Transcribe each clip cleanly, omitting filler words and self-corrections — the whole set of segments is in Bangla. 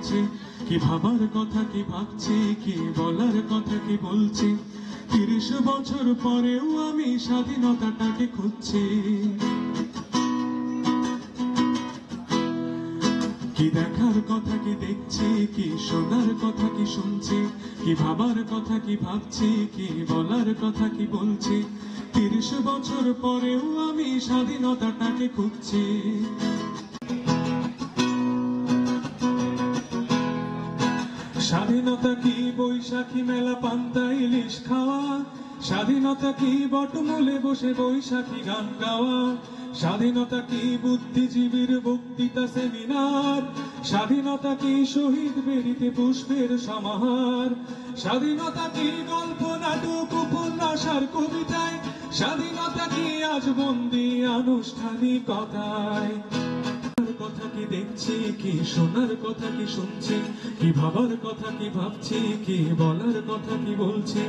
শুনছি, কি ভাবার কথা কি ভাবছি, কি বলার কথা কি বলছি। 30 বছর পরেও আমি স্বাধীনতাটাকে খুঁজছি। কি দেখার কথা কি দেখছি, কি শোনার কথা কি শুনছি, কি ভাবার কথা কি ভাবছি, কি বলার কথা কি বলছি। 30 বছর পরেও আমি স্বাধীনতাটাকে খুঁজছি। স্বাধীনতা কি বৈশাখী মেলা পান্তা ইলিশ খাওয়া, স্বাধীনতা কি বটমূলে বসে বৈশাখী গান গাওয়া, স্বাধীনতা কি বুদ্ধিজীবীর বক্তৃতা সেমিনার, স্বাধীনতা কি শহীদ বেরিতে পুষ্পের সমাহার, স্বাধীনতা কি গল্প নাটক উপন্যাস আর কবিতায়, স্বাধীনতা কি আজ বন্দি আনুষ্ঠানিকতায়। কথা কি দেখছি, কি শোনার কথা কি শুনছি, কি ভাবার কথা কি ভাবছি, কি বলার কথা কি বলছি।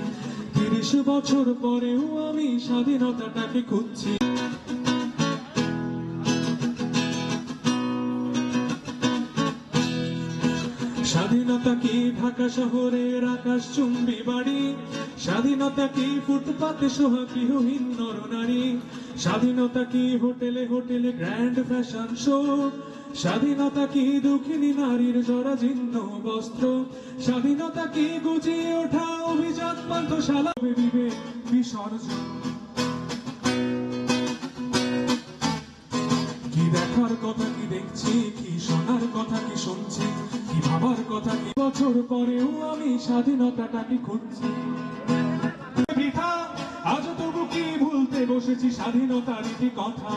30 বছর পরেও আমি স্বাধীনতাটাকে খুঁজছি। স্বাধীনতা কি ঢাকা শহরের আকাশ চুম্বি বাড়ি, স্বাধীনতা কি ফুটপাতে সোহাগীহীন নরনারী, স্বাধীনতা কি হোটেলে হোটেলে গ্র্যান্ড ফ্যাশন শো, স্বাধীনতা কি দুঃখিনী নারীর জরাজীর্ণ বস্ত্র, স্বাধীনতা কি গুজিয়ে ওঠা অভিজাত পান্থশালা বিবেক বিসর্জন। কি দেখার কথা কি দেখছি, কি শোনার কথা কি শুনছি, কি ভাবার কথা কি বছর পরেও আমি স্বাধীনতাটাকে খুঁজছি। আজ তবু কি ভুলতে বসেছি স্বাধীনতার কথা।